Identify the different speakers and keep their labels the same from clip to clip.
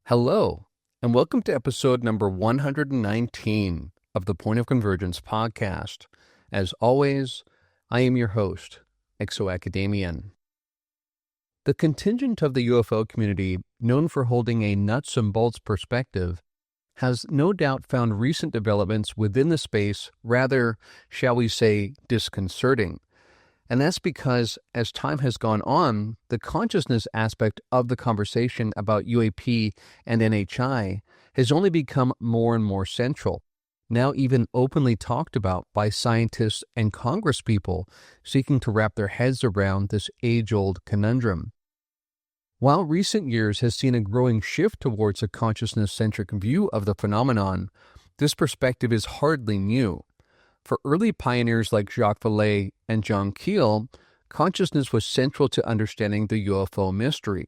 Speaker 1: Hello, and welcome to episode number 119 of the Point of Convergence podcast. As always, I am your host, Exo-Academian. The contingent of the UFO community, known for holding a nuts and bolts perspective, has no doubt found recent developments within the space rather, shall we say, disconcerting. And that's because, as time has gone on, the consciousness aspect of the conversation about UAP and NHI has only become more and more central, now even openly talked about by scientists and congresspeople seeking to wrap their heads around this age-old conundrum. While recent years has seen a growing shift towards a consciousness-centric view of the phenomenon, this perspective is hardly new. For early pioneers like Jacques Vallée and John Keel, consciousness was central to understanding the UFO mystery.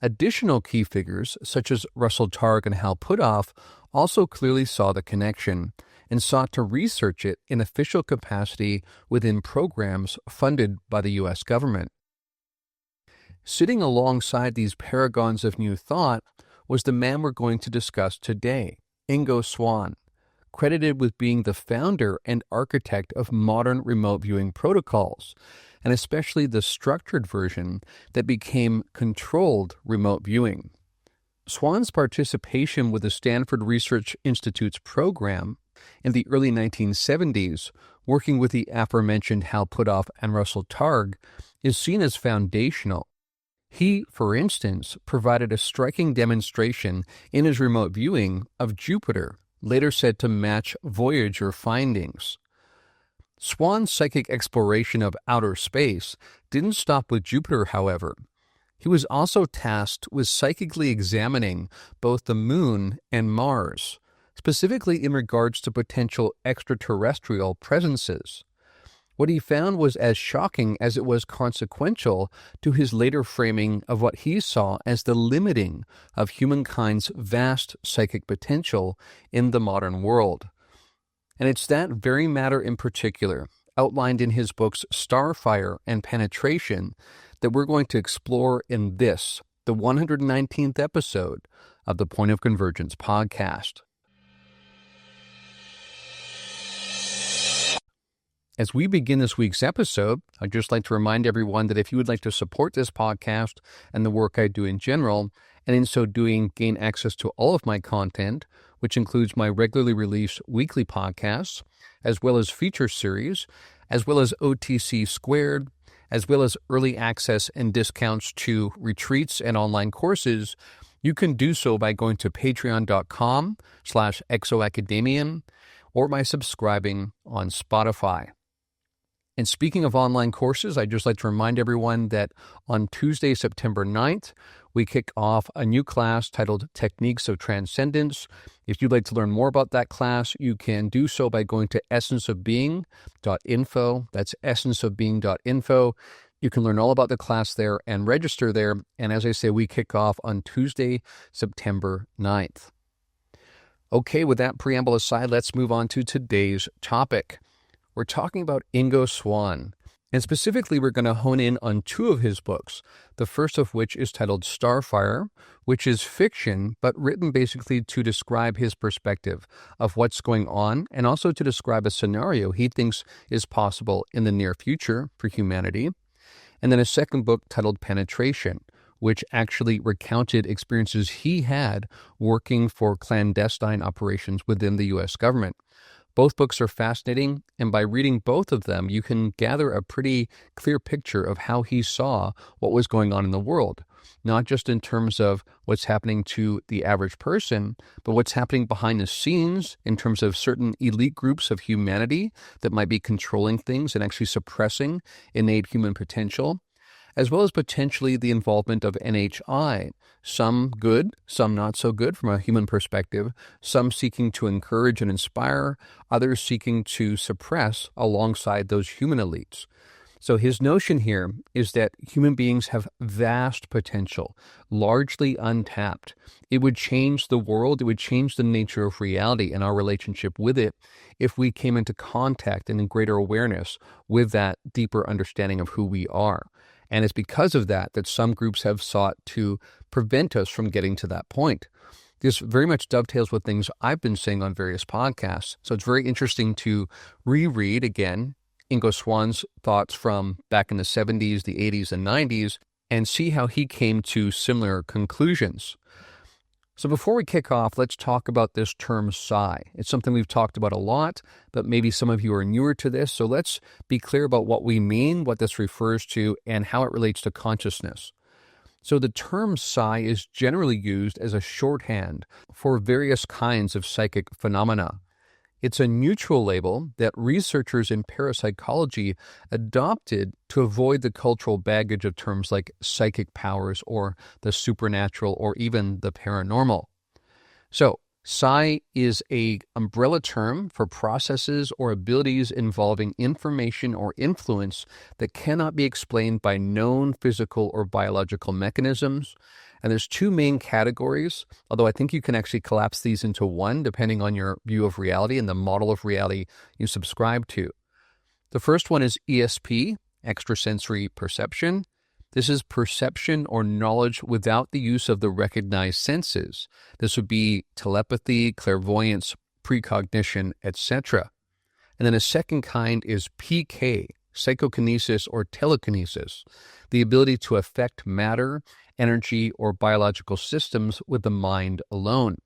Speaker 1: Additional key figures, such as Russell Targ and Hal Puthoff, also clearly saw the connection and sought to research it in official capacity within programs funded by the U.S. government. Sitting alongside these paragons of new thought was the man we're going to discuss today, Ingo Swann, credited with being the founder and architect of modern remote viewing protocols, and especially the structured version that became controlled remote viewing. Swann's participation with the Stanford Research Institute's program in the early 1970s, working with the aforementioned Hal Puthoff and Russell Targ, is seen as foundational. He, for instance, provided a striking demonstration in his remote viewing of Jupiter, later said to match Voyager findings. Swann's psychic exploration of outer space didn't stop with Jupiter, however. He was also tasked with psychically examining both the Moon and Mars, specifically in regards to potential extraterrestrial presences. What he found was as shocking as it was consequential to his later framing of what he saw as the limiting of humankind's vast psychic potential in the modern world. And it's that very matter in particular, outlined in his books Starfire and Penetration, that we're going to explore in this, the 119th episode of the Point of Convergence podcast. As we begin this week's episode, I'd just like to remind everyone that if you would like to support this podcast and the work I do in general, and in so doing gain access to all of my content, which includes my regularly released weekly podcasts, as well as feature series, as well as OTC Squared, as well as early access and discounts to retreats and online courses, you can do so by going to patreon.com/exoacademian or by subscribing on Spotify. And speaking of online courses, I'd just like to remind everyone that on Tuesday, September 9th, we kick off a new class titled Techniques of Transcendence. If you'd like to learn more about that class, you can do so by going to essenceofbeing.info. That's essenceofbeing.info. You can learn all about the class there and register there. And as I say, we kick off on Tuesday, September 9th. Okay, with that preamble aside, let's move on to today's topic. We're talking about Ingo Swann, and specifically we're going to hone in on two of his books, the first of which is titled Starfire, which is fiction, but written basically to describe his perspective of what's going on, and also to describe a scenario he thinks is possible in the near future for humanity. And then a second book titled Penetration, which actually recounted experiences he had working for clandestine operations within the U.S. government. Both books are fascinating, and by reading both of them, you can gather a pretty clear picture of how he saw what was going on in the world, not just in terms of what's happening to the average person, but what's happening behind the scenes in terms of certain elite groups of humanity that might be controlling things and actually suppressing innate human potential, as well as potentially the involvement of NHI, some good, some not so good from a human perspective, some seeking to encourage and inspire, others seeking to suppress alongside those human elites. So his notion here is that human beings have vast potential, largely untapped. It would change the world, it would change the nature of reality and our relationship with it if we came into contact and in greater awareness with that deeper understanding of who we are. And it's because of that that some groups have sought to prevent us from getting to that point. This very much dovetails with things I've been saying on various podcasts. So it's very interesting to reread again Ingo Swann's thoughts from back in the 70s, the 80s, and 90s, and see how he came to similar conclusions. So before we kick off, let's talk about this term psi. It's something we've talked about a lot, but maybe some of you are newer to this. So let's be clear about what we mean, what this refers to, and how it relates to consciousness. So the term psi is generally used as a shorthand for various kinds of psychic phenomena. It's a neutral label that researchers in parapsychology adopted to avoid the cultural baggage of terms like psychic powers or the supernatural or even the paranormal. So, psi is an umbrella term for processes or abilities involving information or influence that cannot be explained by known physical or biological mechanisms. And there's two main categories, although I think you can actually collapse these into one depending on your view of reality and the model of reality you subscribe to. The first one is ESP, extrasensory perception. This is perception or knowledge without the use of the recognized senses. This would be telepathy, clairvoyance, precognition, etc. And then a second kind is PK, psychokinesis or telekinesis, the ability to affect matter, energy, or biological systems with the mind alone.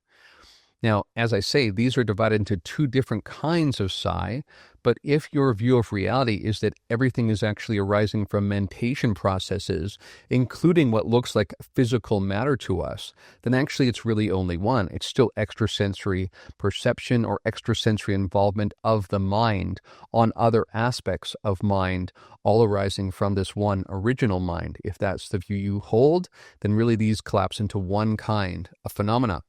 Speaker 1: Now, as I say, these are divided into two different kinds of psi, but if your view of reality is that everything is actually arising from mentation processes, including what looks like physical matter to us, then actually it's really only one. It's still extrasensory perception or extrasensory involvement of the mind on other aspects of mind, all arising from this one original mind. If that's the view you hold, then really these collapse into one kind of phenomena.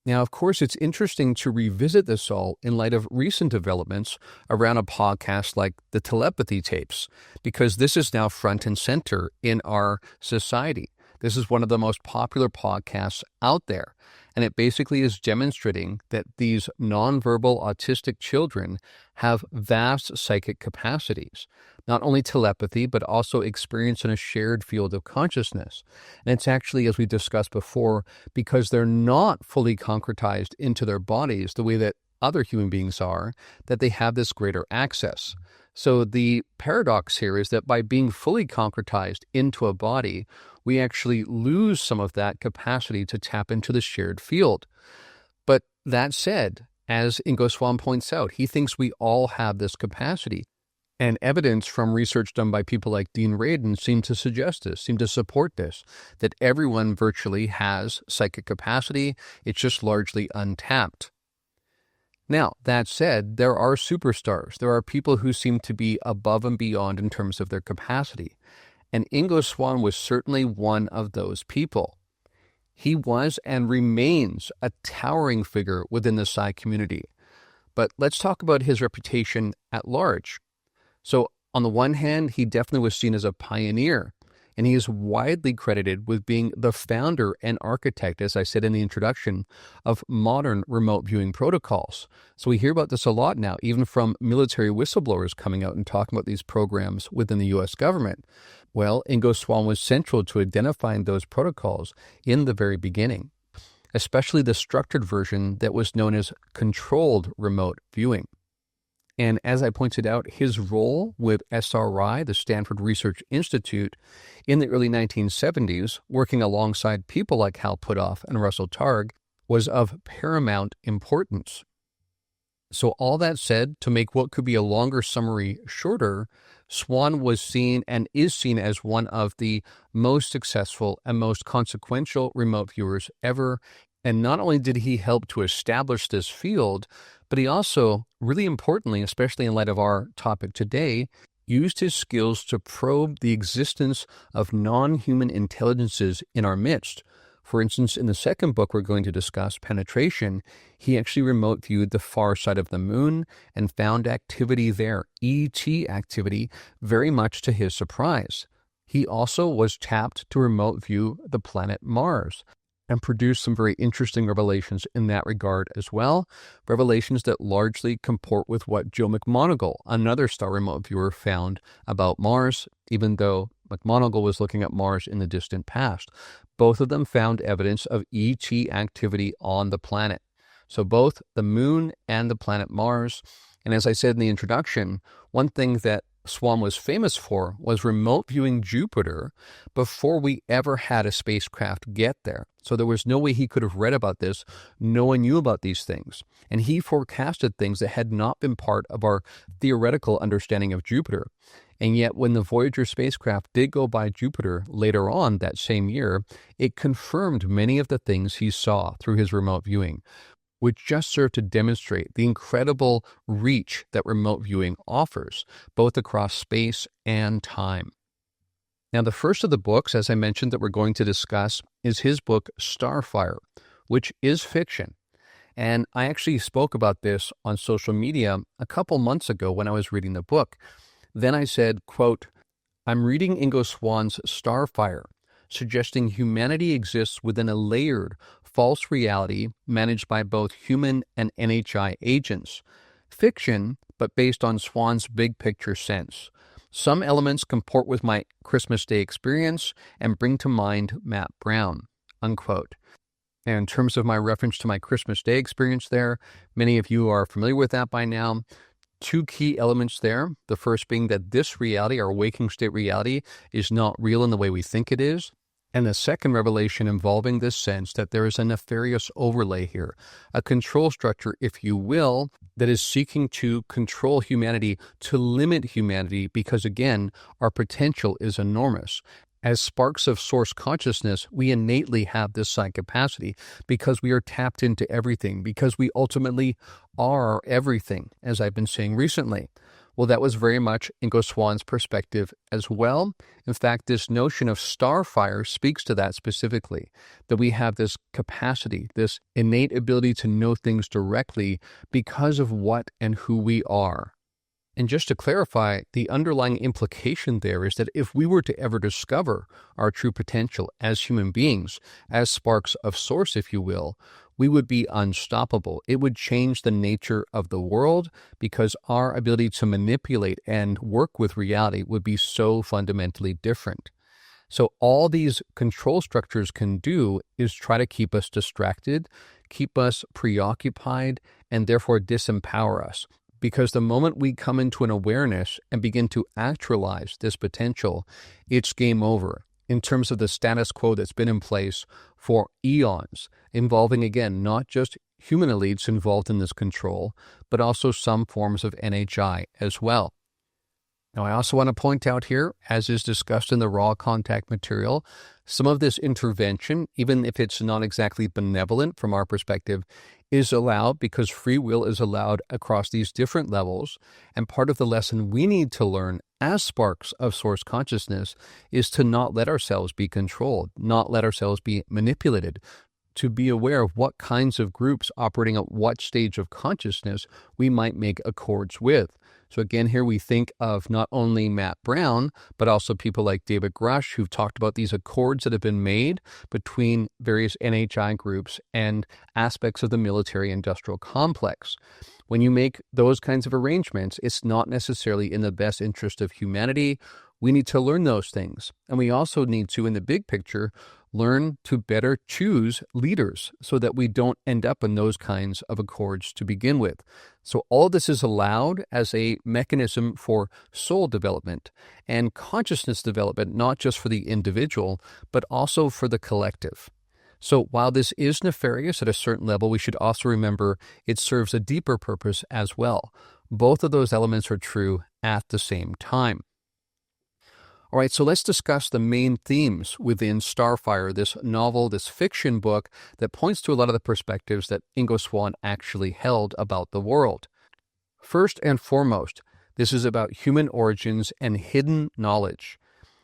Speaker 1: Now, of course, it's interesting to revisit this all in light of recent developments around a podcast like the telepathy tapes, because this is now front and center in our society. This is one of the most popular podcasts out there, and it basically is demonstrating that these nonverbal autistic children have vast psychic capacities, not only telepathy, but also experience in a shared field of consciousness. And it's actually, as we discussed before, because they're not fully concretized into their bodies the way that other human beings are, that they have this greater access. So the paradox here is that by being fully concretized into a body, we actually lose some of that capacity to tap into the shared field. But that said, as Ingo Swann points out, he thinks we all have this capacity. And evidence from research done by people like Dean Radin seem to suggest this, seem to support this, that everyone virtually has psychic capacity. It's just largely untapped. Now, that said, there are superstars. There are people who seem to be above and beyond in terms of their capacity. And Ingo Swann was certainly one of those people. He was and remains a towering figure within the Psi community. But let's talk about his reputation at large. So on the one hand, he definitely was seen as a pioneer, and he is widely credited with being the founder and architect, as I said in the introduction, of modern remote viewing protocols. So we hear about this a lot now, even from military whistleblowers coming out and talking about these programs within the U.S. government. Well, Ingo Swann was central to identifying those protocols in the very beginning, especially the structured version that was known as controlled remote viewing. And as I pointed out, his role with SRI, the Stanford Research Institute, in the early 1970s, working alongside people like Hal Puthoff and Russell Targ, was of paramount importance. So all that said, to make what could be a longer summary shorter, Swann was seen and is seen as one of the most successful and most consequential remote viewers ever. And not only did he help to establish this field, but he also, really importantly, especially in light of our topic today, used his skills to probe the existence of non-human intelligences in our midst. For instance, in the second book we're going to discuss, Penetration, he actually remote viewed the far side of the moon and found activity there, ET activity, very much to his surprise. He also was tapped to remote view the planet Mars, and produced some very interesting revelations in that regard as well, revelations that largely comport with what Joe McMoneagle, another star remote viewer, found about Mars, even though McMoneagle was looking at Mars in the distant past. Both of them found evidence of ET activity on the planet. So both the moon and the planet Mars. And as I said in the introduction, one thing that Swann was famous for was remote viewing Jupiter before we ever had a spacecraft get there. So there was no way he could have read about this. No one knew about these things. And he forecasted things that had not been part of our theoretical understanding of Jupiter. And yet when the Voyager spacecraft did go by Jupiter later on that same year, it confirmed many of the things he saw through his remote viewing, which just served to demonstrate the incredible reach that remote viewing offers, both across space and time. Now, the first of the books, as I mentioned, that we're going to discuss is his book, Starfire, which is fiction. And I actually spoke about this on social media a couple months ago when I was reading the book. Then I said, quote, "I'm reading Ingo Swann's Starfire, suggesting humanity exists within a layered, false reality managed by both human and NHI agents. Fiction, but based on Swann's big picture sense. Some elements comport with my Christmas Day experience and bring to mind Matt Brown," unquote. And in terms of my reference to my Christmas Day experience there, many of you are familiar with that by now. Two key elements there. The first being that this reality, our waking state reality, is not real in the way we think it is. And the second revelation involving this sense that there is a nefarious overlay here, a control structure, if you will, that is seeking to control humanity, to limit humanity, because again, our potential is enormous. As sparks of source consciousness, we innately have this psi capacity because we are tapped into everything, because we ultimately are everything, as I've been saying recently. Well, that was very much Ingo Swann's perspective as well. In fact, this notion of Starfire speaks to that specifically, that we have this capacity, this innate ability to know things directly because of what and who we are. And just to clarify, the underlying implication there is that if we were to ever discover our true potential as human beings, as sparks of source, if you will, we would be unstoppable. It would change the nature of the world because our ability to manipulate and work with reality would be so fundamentally different. So all these control structures can do is try to keep us distracted, keep us preoccupied, and therefore disempower us. Because the moment we come into an awareness and begin to actualize this potential, it's game over in terms of the status quo that's been in place for eons, involving, again, not just human elites involved in this control, but also some forms of NHI as well. Now, I also want to point out here, as is discussed in the raw contact material, some of this intervention, even if it's not exactly benevolent from our perspective, is allowed because free will is allowed across these different levels. And part of the lesson we need to learn as sparks of source consciousness is to not let ourselves be controlled, not let ourselves be manipulated, to be aware of what kinds of groups operating at what stage of consciousness we might make accords with. So again, here we think of not only Matt Brown, but also people like David Grush, who've talked about these accords that have been made between various NHI groups and aspects of the military-industrial complex. When you make those kinds of arrangements, it's not necessarily in the best interest of humanity. We need to learn those things. And we also need to, in the big picture, learn to better choose leaders so that we don't end up in those kinds of accords to begin with. So all this is allowed as a mechanism for soul development and consciousness development, not just for the individual, but also for the collective. So while this is nefarious at a certain level, we should also remember it serves a deeper purpose as well. Both of those elements are true at the same time. All right, so let's discuss the main themes within Starfire, this novel, this fiction book that points to a lot of the perspectives that Ingo Swann actually held about the world. First and foremost, this is about human origins and hidden knowledge.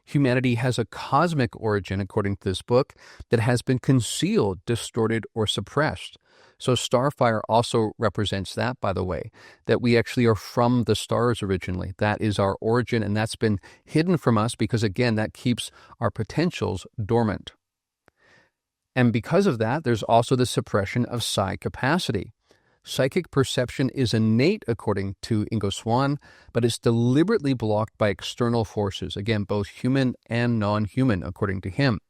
Speaker 1: Humanity has a cosmic origin, according to this book, that has been concealed, distorted, or suppressed. So Starfire also represents that, by the way, that we actually are from the stars originally. That is our origin, and that's been hidden from us because, again, that keeps our potentials dormant. And because of that, there's also the suppression of psi capacity. Psychic perception is innate, according to Ingo Swann, but it's deliberately blocked by external forces, again, both human and non-human, according to him.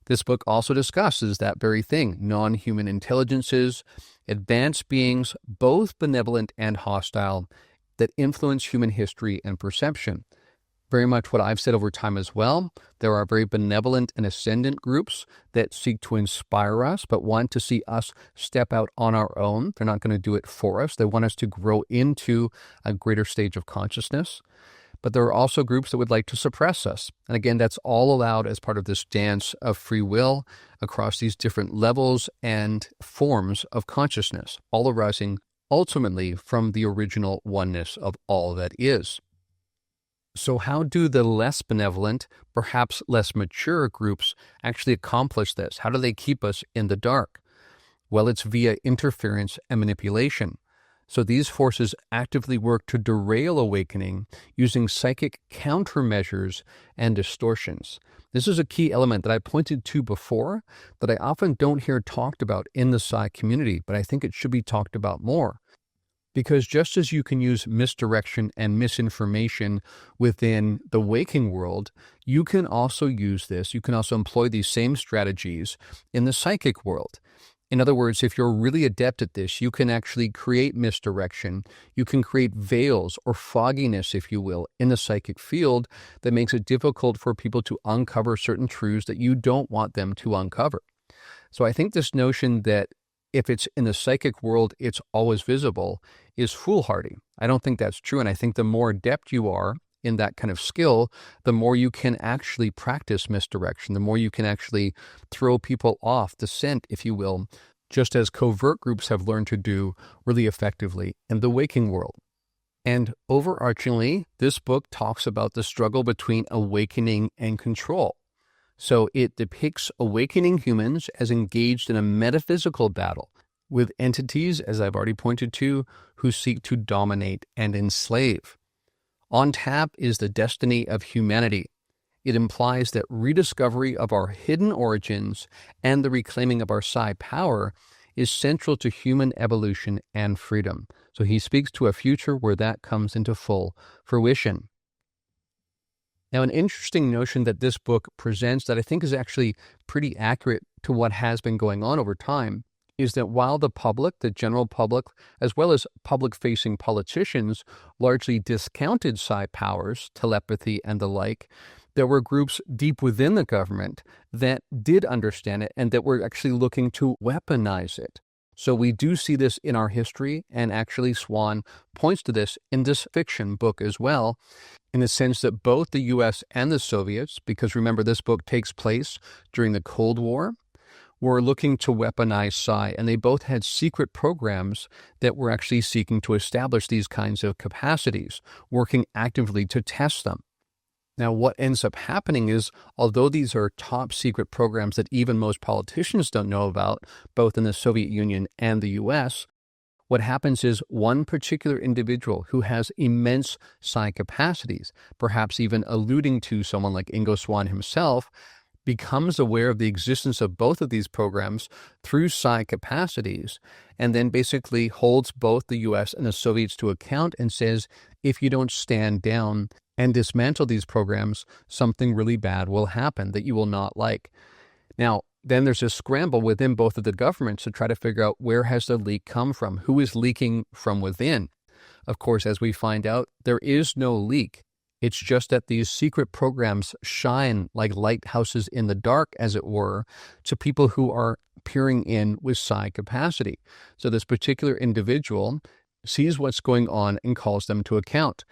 Speaker 1: This book also discusses that very thing, non-human intelligences, advanced beings, both benevolent and hostile, that influence human history and perception. Very much what I've said over time as well. There are very benevolent and ascendant groups that seek to inspire us, but want to see us step out on our own. They're not going to do it for us. They want us to grow into a greater stage of consciousness. But there are also groups that would like to suppress us. And again, that's all allowed as part of this dance of free will across these different levels and forms of consciousness, all arising ultimately from the original oneness of all that is. So how do the less benevolent, perhaps less mature groups actually accomplish this? How do they keep us in the dark? Well, it's via interference and manipulation. So these forces actively work to derail awakening using psychic countermeasures and distortions. This is a key element that I pointed to before that I often don't hear talked about in the Psi community, but I think it should be talked about more. Because just as you can use misdirection and misinformation within the waking world, you can also use this, you can also employ these same strategies in the psychic world. In other words, if you're really adept at this, you can actually create misdirection. You can create veils or fogginess, if you will, in the psychic field that makes it difficult for people to uncover certain truths that you don't want them to uncover. So I think this notion that if it's in the psychic world, it's always visible is foolhardy. I don't think that's true. And I think the more adept you are in that kind of skill, the more you can actually practice misdirection, the more you can actually throw people off the scent, if you will, just as covert groups have learned to do really effectively in the waking world. And overarchingly, this book talks about the struggle between awakening and control. So it depicts awakening humans as engaged in a metaphysical battle with entities, as I've already pointed to, who seek to dominate and enslave. On tap is the destiny of humanity. It implies that rediscovery of our hidden origins and the reclaiming of our Psi power is central to human evolution and freedom. So he speaks to a future where that comes into full fruition. Now, an interesting notion that this book presents that I think is actually pretty accurate to what has been going on over time is that while the public, the general public, as well as public-facing politicians largely discounted Psi powers, telepathy, and the like, there were groups deep within the government that did understand it and that were actually looking to weaponize it. So we do see this in our history, and actually Swann points to this in this fiction book as well, in the sense that both the U.S. and the Soviets, because remember this book takes place during the Cold War, were looking to weaponize Psi, and they both had secret programs that were actually seeking to establish these kinds of capacities, working actively to test them. Now, what ends up happening is, although these are top secret programs that even most politicians don't know about, both in the Soviet Union and the U.S., what happens is one particular individual who has immense Psi capacities, perhaps even alluding to someone like Ingo Swann himself, becomes aware of the existence of both of these programs through Psi capacities, and then basically holds both the U.S. and the Soviets to account and says, if you don't stand down and dismantle these programs, something really bad will happen that you will not like. Now, then there's a scramble within both of the governments to try to figure out where has the leak come from, who is leaking from within. Of course, as we find out, there is no leak. It's just that these secret programs shine like lighthouses in the dark, as it were, to people who are peering in with Psi capacity. So this particular individual sees what's going on and calls them to account.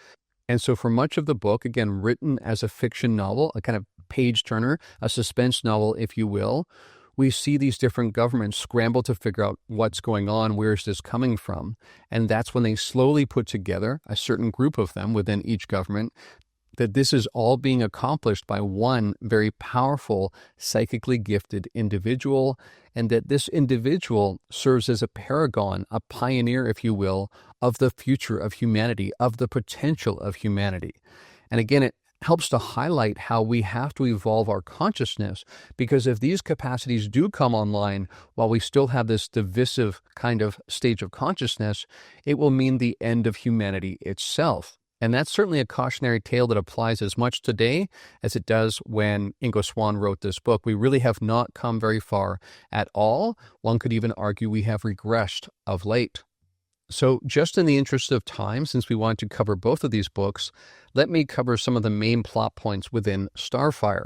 Speaker 1: And so for much of the book, again, written as a fiction novel, a kind of page-turner, a suspense novel, if you will, we see these different governments scramble to figure out what's going on, where is this coming from? And that's when they slowly put together, a certain group of them within each government, that this is all being accomplished by one very powerful, psychically gifted individual, and that this individual serves as a paragon, a pioneer, if you will, of the future of humanity, of the potential of humanity. And again, it helps to highlight how we have to evolve our consciousness, because if these capacities do come online while we still have this divisive kind of stage of consciousness, it will mean the end of humanity itself. And that's certainly a cautionary tale that applies as much today as it does when Ingo Swann wrote this book. We really have not come very far at all. One could even argue we have regressed of late. So just in the interest of time, since we want to cover both of these books, let me cover some of the main plot points within Starfire.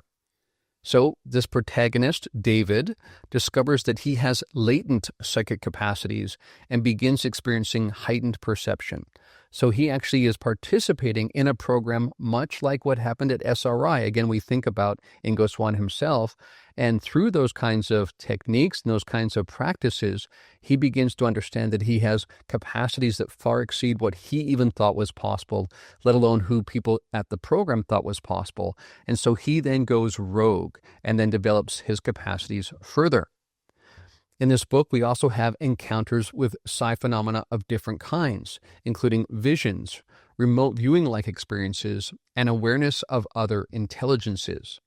Speaker 1: So this protagonist, David, discovers that he has latent psychic capacities and begins experiencing heightened perception. So he actually is participating in a program much like what happened at SRI. Again, we think about Ingo Swann himself, and through those kinds of techniques and those kinds of practices, he begins to understand that he has capacities that far exceed what he even thought was possible, let alone who people at the program thought was possible. And so he then goes rogue and then develops his capacities further. In this book, we also have encounters with psi phenomena of different kinds, including visions, remote viewing-like experiences, and awareness of other intelligences.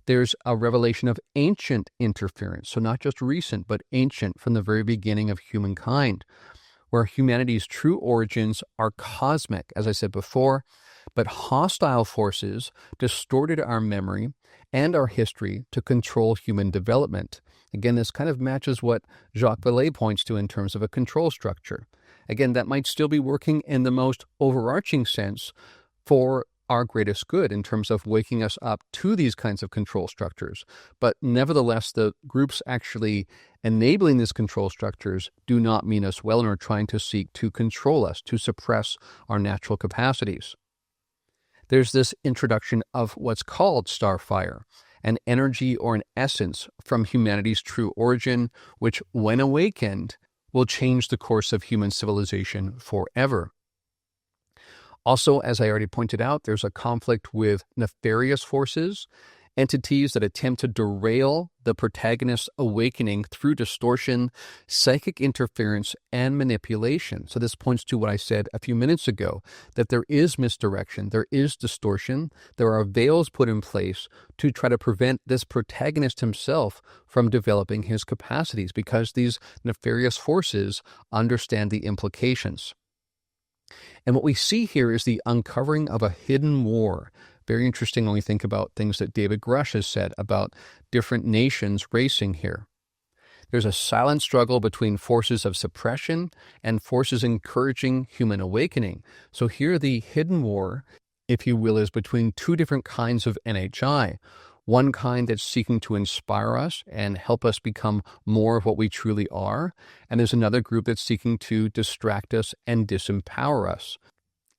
Speaker 1: There's a revelation of ancient interference, so not just recent, but ancient from the very beginning of humankind, where humanity's true origins are cosmic, as I said before, but hostile forces distorted our memory and our history to control human development. Again, this kind of matches what Jacques Vallée points to in terms of a control structure. Again, that might still be working in the most overarching sense for our greatest good in terms of waking us up to these kinds of control structures. But nevertheless, the groups actually enabling these control structures do not mean us well and are trying to seek to control us, to suppress our natural capacities. There's this introduction of what's called Starfire, an energy or an essence from humanity's true origin, which, when awakened, will change the course of human civilization forever. Also, as I already pointed out, there's a conflict with nefarious forces, entities that attempt to derail the protagonist's awakening through distortion, psychic interference, and manipulation. So this points to what I said a few minutes ago, that there is misdirection, there is distortion, there are veils put in place to try to prevent this protagonist himself from developing his capacities, because these nefarious forces understand the implications. And what we see here is the uncovering of a hidden war. Very interesting when we think about things that David Grush has said about different nations racing here. There's a silent struggle between forces of suppression and forces encouraging human awakening. So here the hidden war, if you will, is between two different kinds of NHI. One kind that's seeking to inspire us and help us become more of what we truly are. And there's another group that's seeking to distract us and disempower us.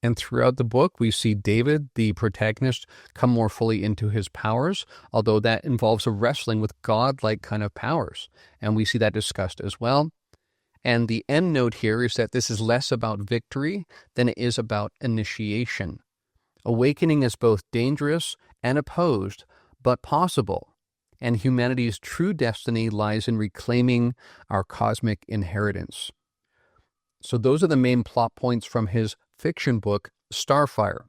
Speaker 1: And throughout the book, we see David, the protagonist, come more fully into his powers, although that involves a wrestling with God-like kind of powers. And we see that discussed as well. And the end note here is that this is less about victory than it is about initiation. Awakening is both dangerous and opposed, but possible. And humanity's true destiny lies in reclaiming our cosmic inheritance. So those are the main plot points from his fiction book, Starfire.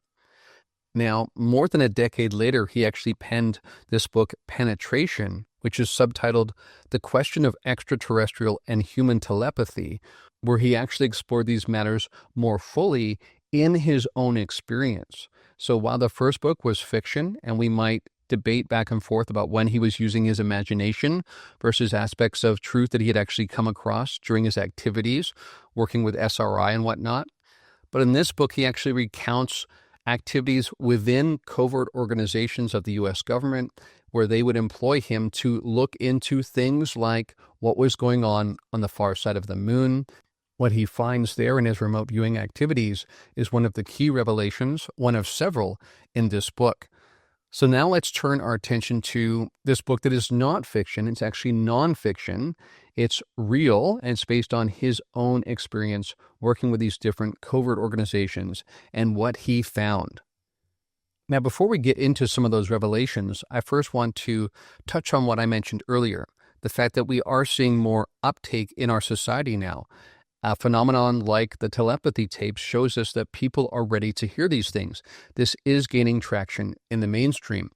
Speaker 1: Now, more than a decade later, he actually penned this book, Penetration, which is subtitled The Question of Extraterrestrial and Human Telepathy, where he actually explored these matters more fully in his own experience. So while the first book was fiction, and we might debate back and forth about when he was using his imagination versus aspects of truth that he had actually come across during his activities, working with SRI and whatnot. But in this book, he actually recounts activities within covert organizations of the U.S. government where they would employ him to look into things like what was going on the far side of the moon. What he finds there in his remote viewing activities is one of the key revelations, one of several in this book. So now let's turn our attention to this book that is not fiction. It's actually nonfiction. It's real, and it's based on his own experience working with these different covert organizations and what he found. Now, before we get into some of those revelations, I first want to touch on what I mentioned earlier, the fact that we are seeing more uptake in our society now. A phenomenon like the telepathy tapes shows us that people are ready to hear these things. This is gaining traction in the mainstream.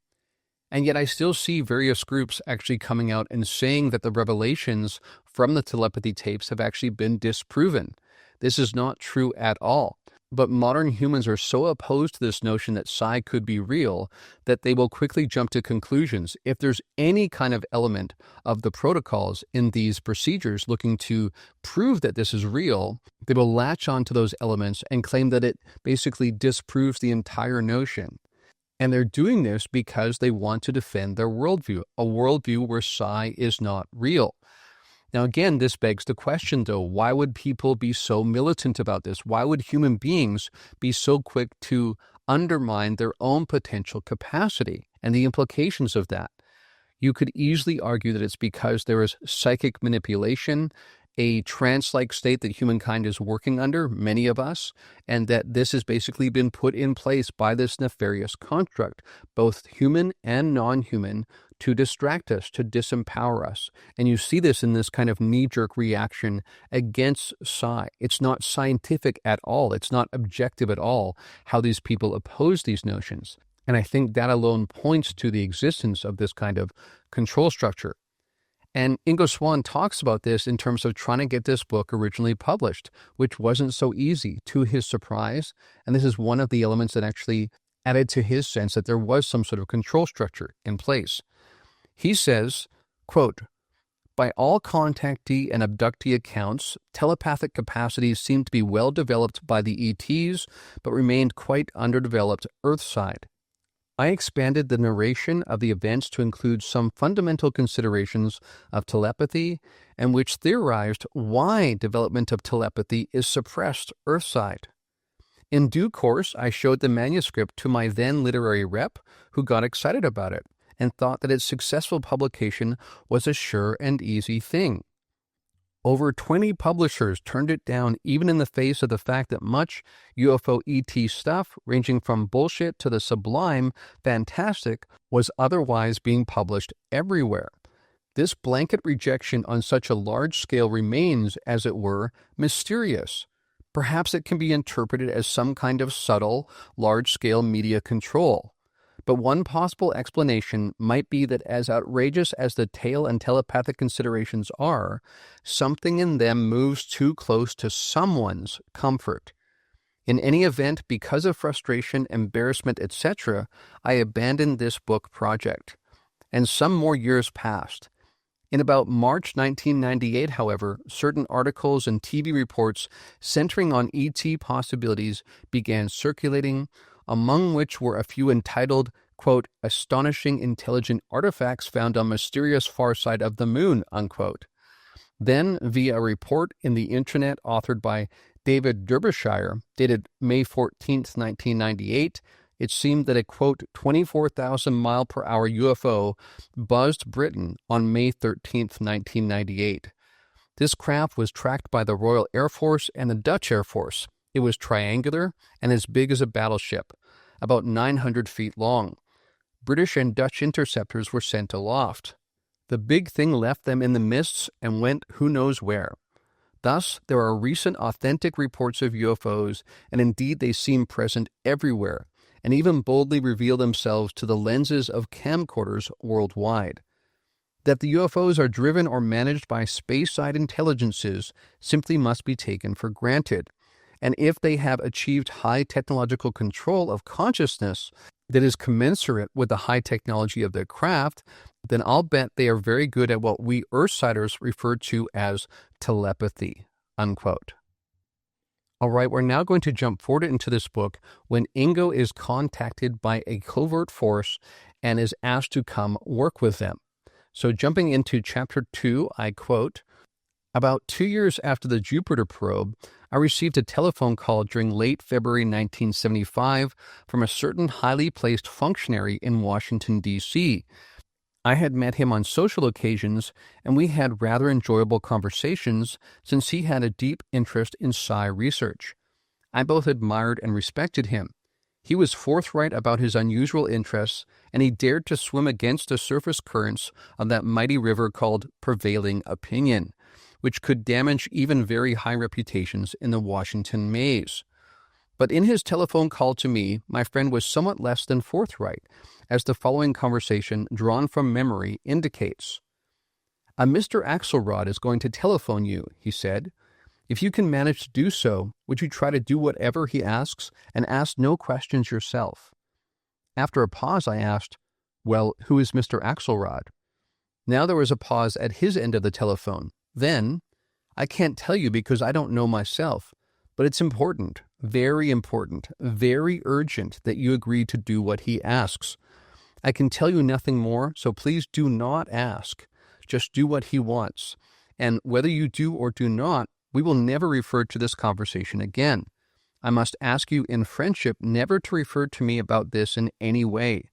Speaker 1: And yet I still see various groups actually coming out and saying that the revelations from the telepathy tapes have actually been disproven. This is not true at all. But modern humans are so opposed to this notion that psi could be real that they will quickly jump to conclusions. If there's any kind of element of the protocols in these procedures looking to prove that this is real, they will latch onto those elements and claim that it basically disproves the entire notion. And they're doing this because they want to defend their worldview, a worldview where psi is not real. Now, again, this begs the question, though, why would people be so militant about this? Why would human beings be so quick to undermine their own potential capacity and the implications of that? You could easily argue that it's because there is psychic manipulation, a trance-like state that humankind is working under, many of us, and that this has basically been put in place by this nefarious construct, both human and non-human, to distract us, to disempower us. And you see this in this kind of knee-jerk reaction against psi. It's not scientific at all. It's not objective at all how these people oppose these notions. And I think that alone points to the existence of this kind of control structure. And Ingo Swann talks about this in terms of trying to get this book originally published, which wasn't so easy, to his surprise. And this is one of the elements that actually added to his sense that there was some sort of control structure in place. He says, quote, "By all contactee and abductee accounts, telepathic capacities seem to be well developed by the ETs, but remained quite underdeveloped Earthside. I expanded the narration of the events to include some fundamental considerations of telepathy, and which theorized why development of telepathy is suppressed Earthside. In due course, I showed the manuscript to my then literary rep, who got excited about it and thought that its successful publication was a sure and easy thing. Over 20 publishers turned it down, even in the face of the fact that much UFO ET stuff, ranging from bullshit to the sublime fantastic, was otherwise being published everywhere. This blanket rejection on such a large scale remains, as it were, mysterious. Perhaps it can be interpreted as some kind of subtle, large-scale media control. But one possible explanation might be that as outrageous as the tale and telepathic considerations are, something in them moves too close to someone's comfort. In any event, because of frustration, embarrassment, etc., I abandoned this book project. And some more years passed. In about March 1998, however, certain articles and TV reports centering on ET possibilities began circulating, among which were a few entitled, quote, "Astonishing Intelligent Artifacts Found on Mysterious Far Side of the Moon," unquote. Then, via a report in the Internet authored by David Derbyshire, dated May 14th, 1998, it seemed that a, quote, 24,000 mile per hour UFO buzzed Britain on May 13th, 1998. This craft was tracked by the Royal Air Force and the Dutch Air Force. It was triangular and as big as a battleship, about 900 feet long. British and Dutch interceptors were sent aloft. The big thing left them in the mists and went who knows where. Thus, there are recent authentic reports of UFOs, and indeed they seem present everywhere, and even boldly reveal themselves to the lenses of camcorders worldwide. That the UFOs are driven or managed by space-side intelligences simply must be taken for granted. And if they have achieved high technological control of consciousness that is commensurate with the high technology of their craft, then I'll bet they are very good at what we Earthsiders refer to as telepathy, unquote. All right, we're now going to jump forward into this book when Ingo is contacted by a covert force and is asked to come work with them. So jumping into chapter 2, I quote, "About 2 years after the Jupiter probe, I received a telephone call during late February 1975 from a certain highly placed functionary in Washington, D.C. I had met him on social occasions, and we had rather enjoyable conversations since he had a deep interest in psi research. I both admired and respected him. He was forthright about his unusual interests, and he dared to swim against the surface currents of that mighty river called prevailing opinion, which could damage even very high reputations in the Washington maze. But in his telephone call to me, my friend was somewhat less than forthright, as the following conversation, drawn from memory, indicates. "A Mr. Axelrod is going to telephone you," he said. "If you can manage to do so, would you try to do whatever he asks and ask no questions yourself?" After a pause, I asked, "Well, who is Mr. Axelrod?" Now there was a pause at his end of the telephone. Then, "I can't tell you because I don't know myself, but it's important, very urgent that you agree to do what he asks. I can tell you nothing more, so please do not ask. Just do what he wants. And whether you do or do not, we will never refer to this conversation again. I must ask you in friendship never to refer to me about this in any way."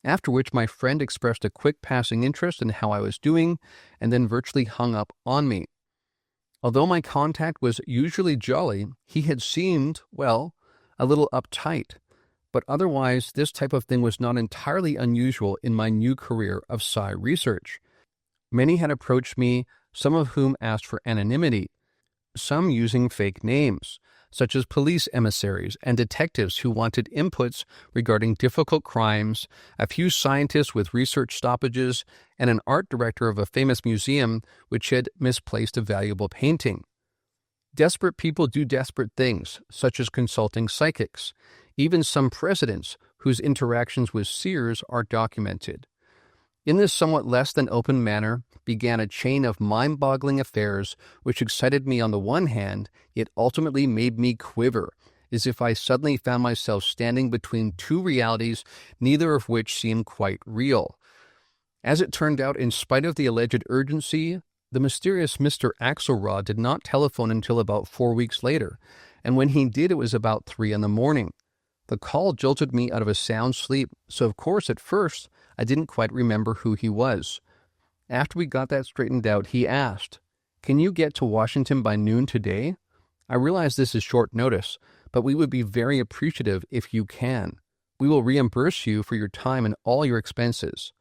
Speaker 1: After which my friend expressed a quick passing interest in how I was doing and then virtually hung up on me. Although my contact was usually jolly, he had seemed, well, a little uptight. But otherwise, this type of thing was not entirely unusual in my new career of psi research. Many had approached me, some of whom asked for anonymity, some using fake names, such as police emissaries and detectives who wanted inputs regarding difficult crimes, a few scientists with research stoppages, and an art director of a famous museum which had misplaced a valuable painting. Desperate people do desperate things, such as consulting psychics, even some presidents whose interactions with seers are documented. In this somewhat less than open manner began a chain of mind-boggling affairs which excited me on the one hand, yet ultimately made me quiver, as if I suddenly found myself standing between two realities, neither of which seemed quite real. As it turned out, in spite of the alleged urgency, the mysterious Mr. Axelrod did not telephone until about 4 weeks later, and when he did, it was about 3 a.m. The call jolted me out of a sound sleep, so of course at first I didn't quite remember who he was. After we got that straightened out, he asked, "Can you get to Washington by noon today? I realize this is short notice, but we would be very appreciative if you can. We will reimburse you for your time and all your expenses."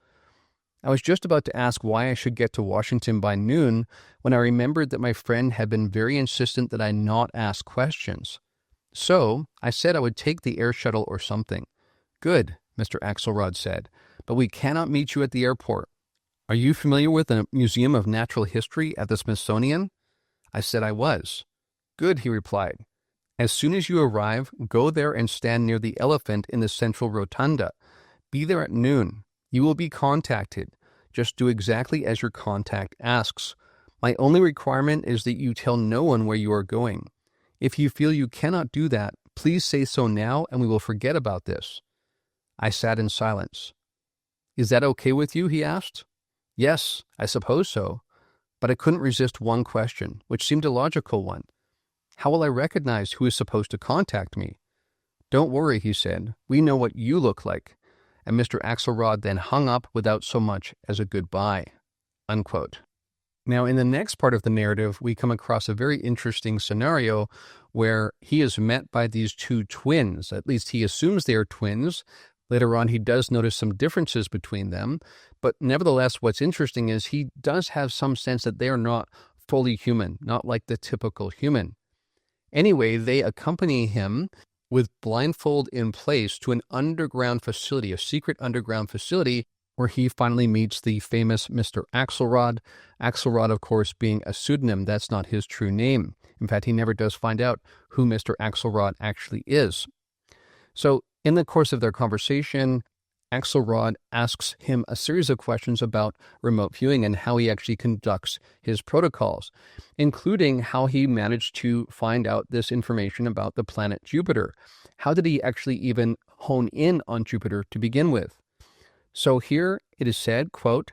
Speaker 1: I was just about to ask why I should get to Washington by noon when I remembered that my friend had been very insistent that I not ask questions. So I said I would take the air shuttle or something. "Good," Mr. Axelrod said, "but we cannot meet you at the airport. Are you familiar with the Museum of Natural History at the Smithsonian?" I said I was. "Good," he replied. "As soon as you arrive, go there and stand near the elephant in the central rotunda. Be there at noon. You will be contacted. Just do exactly as your contact asks. My only requirement is that you tell no one where you are going. If you feel you cannot do that, please say so now and we will forget about this." I sat in silence. "Is that okay with you?" he asked. Yes, I suppose so. But I couldn't resist one question, which seemed a logical one. How will I recognize who is supposed to contact me? "Don't worry," he said. "We know what you look like." And Mr. Axelrod then hung up without so much as a goodbye. Unquote. Now, in the next part of the narrative, we come across a very interesting scenario where he is met by these two twins. At least he assumes they are twins. Later on, he does notice some differences between them. But nevertheless, what's interesting is he does have some sense that they are not fully human, not like the typical human. Anyway, they accompany him with blindfold in place to an underground facility, a secret underground facility, where he finally meets the famous Mr. Axelrod. Axelrod, of course, being a pseudonym. That's not his true name. In fact, he never does find out who Mr. Axelrod actually is. So, in the course of their conversation, Axelrod asks him a series of questions about remote viewing and how he actually conducts his protocols, including how he managed to find out this information about the planet Jupiter. How did he actually even hone in on Jupiter to begin with? So here it is said, quote,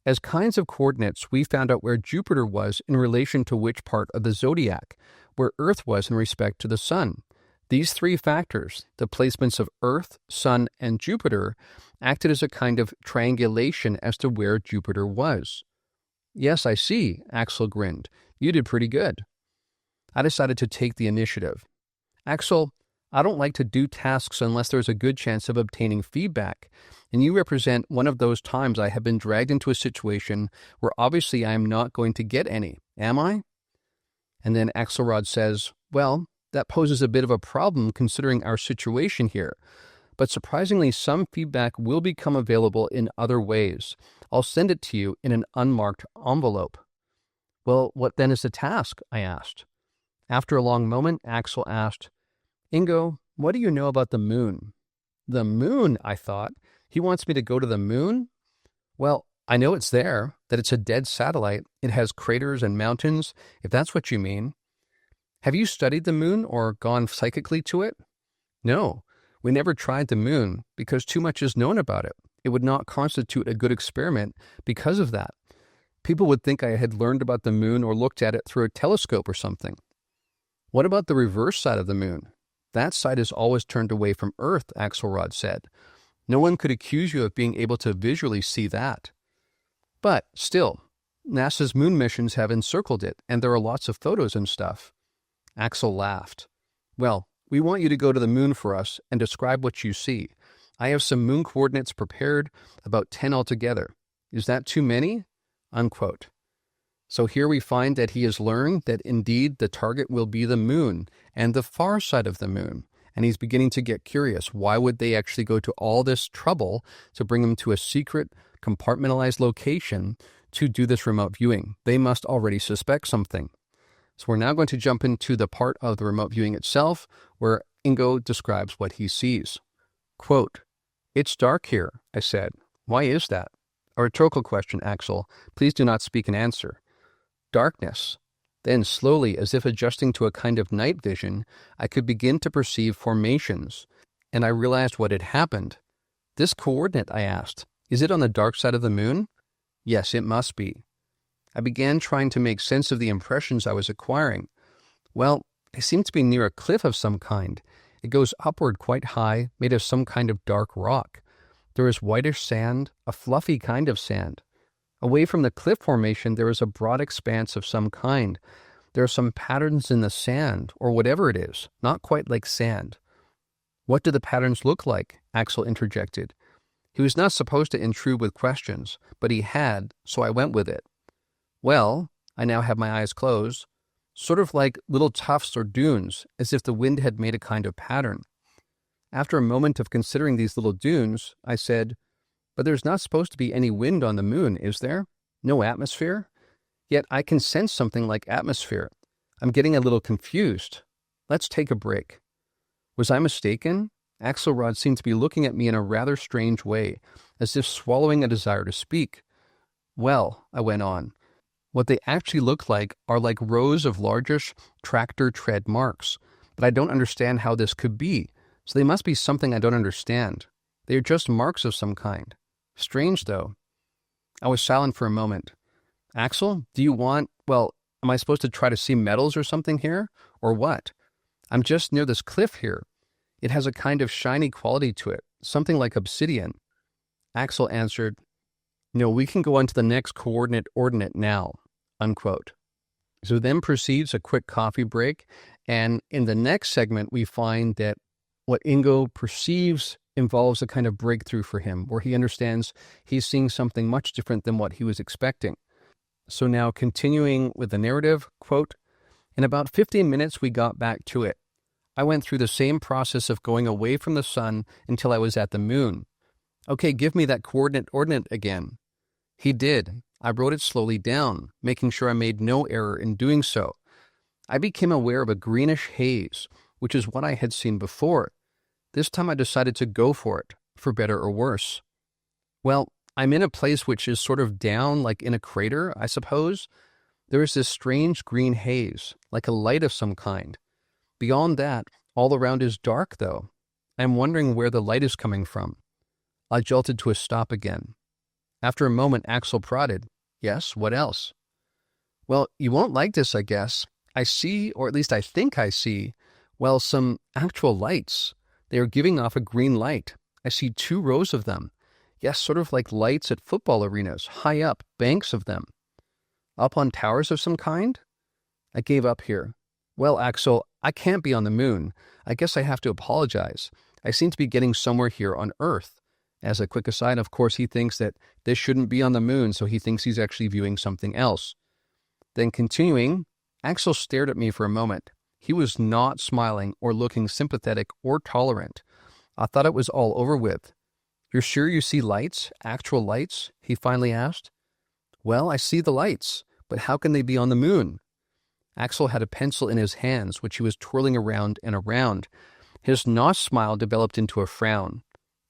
Speaker 1: "As kinds of coordinates, we found out where Jupiter was in relation to which part of the zodiac, where Earth was in respect to the Sun. These three factors, the placements of Earth, Sun, and Jupiter, acted as a kind of triangulation as to where Jupiter was." "Yes, I see," Axel grinned. "You did pretty good." I decided to take the initiative. "Axel, I don't like to do tasks unless there's a good chance of obtaining feedback, and you represent one of those times I have been dragged into a situation where obviously I am not going to get any, am I? And then Axelrod says, well, that poses a bit of a problem considering our situation here. But surprisingly, some feedback will become available in other ways. I'll send it to you in an unmarked envelope. Well, what then is the task? I asked. After a long moment, Axel asked, Ingo, what do you know about the moon? The moon, I thought. He wants me to go to the moon? Well, I know it's there, that it's a dead satellite. It has craters and mountains, if that's what you mean. Have you studied the moon or gone psychically to it? No, we never tried the moon because too much is known about it. It would not constitute a good experiment because of that. People would think I had learned about the moon or looked at it through a telescope or something. What about the reverse side of the moon? That side is always turned away from Earth, Axelrod said. No one could accuse you of being able to visually see that. But still, NASA's moon missions have encircled it, and there are lots of photos and stuff. Axel laughed. Well, we want you to go to the moon for us and describe what you see. I have some moon coordinates prepared, about 10 altogether. Is that too many? Unquote. So here we find that he has learned that indeed the target will be the moon and the far side of the moon. And he's beginning to get curious. Why would they actually go to all this trouble to bring him to a secret, compartmentalized location to do this remote viewing? They must already suspect something. So we're now going to jump into the part of the remote viewing itself where Ingo describes what he sees. Quote, it's dark here, I said. Why is that? A rhetorical question, Axel. Please do not speak and answer. Darkness. Then slowly, as if adjusting to a kind of night vision, I could begin to perceive formations, and I realized what had happened. This coordinate, I asked, is it on the dark side of the moon? Yes, it must be. I began trying to make sense of the impressions I was acquiring. Well, I seem to be near a cliff of some kind. It goes upward quite high, made of some kind of dark rock. There is whitish sand, a fluffy kind of sand. Away from the cliff formation, there is a broad expanse of some kind. There are some patterns in the sand, or whatever it is, not quite like sand. What do the patterns look like? Axel interjected. He was not supposed to intrude with questions, but he had, so I went with it. Well, I now have my eyes closed, sort of like little tufts or dunes, as if the wind had made a kind of pattern. After a moment of considering these little dunes, I said, but there's not supposed to be any wind on the moon, is there? No atmosphere? Yet I can sense something like atmosphere. I'm getting a little confused. Let's take a break. Was I mistaken? Axelrod seemed to be looking at me in a rather strange way, as if swallowing a desire to speak. Well, I went on, what they actually look like are like rows of largish tractor tread marks, but I don't understand how this could be, so they must be something I don't understand. They are just marks of some kind. Strange, though. I was silent for a moment. Axel, do you want, am I supposed to try to see metals or something here? Or what? I'm just near this cliff here. It has a kind of shiny quality to it, something like obsidian. Axel answered, no, we can go on to the next coordinate ordinate now, unquote. So then proceeds a quick coffee break, and in the next segment we find that what Ingo perceives involves a kind of breakthrough for him, where he understands he's seeing something much different than what he was expecting. So now continuing with the narrative, quote, in about 15 minutes we got back to it. I went through the same process of going away from the sun until I was at the moon. Okay, give me that coordinate ordinate again. He did. I wrote it slowly down, making sure I made no error in doing so. I became aware of a greenish haze, which is what I had seen before. This time I decided to go for it, for better or worse. Well, I'm in a place which is sort of down, like in a crater, I suppose. There is this strange green haze, like a light of some kind. Beyond that, all around is dark, though. I am wondering where the light is coming from. I jolted to a stop again. After a moment, Axel prodded. Yes, what else? Well, you won't like this, I guess. I see, or at least I think I see, some actual lights. They are giving off a green light. I see 2 rows of them. Yes, sort of like lights at football arenas, high up, banks of them. Up on towers of some kind? I gave up here. Well, Axel, I can't be on the moon. I guess I have to apologize. I seem to be getting somewhere here on Earth. As a quick aside, of course, he thinks that this shouldn't be on the moon, so he thinks he's actually viewing something else. Then continuing, Axel stared at me for a moment. He was not smiling or looking sympathetic or tolerant. I thought it was all over with. You're sure you see lights, actual lights? He finally asked. Well, I see the lights, but how can they be on the moon? Axel had a pencil in his hands, which he was twirling around and around. His Nos smile developed into a frown.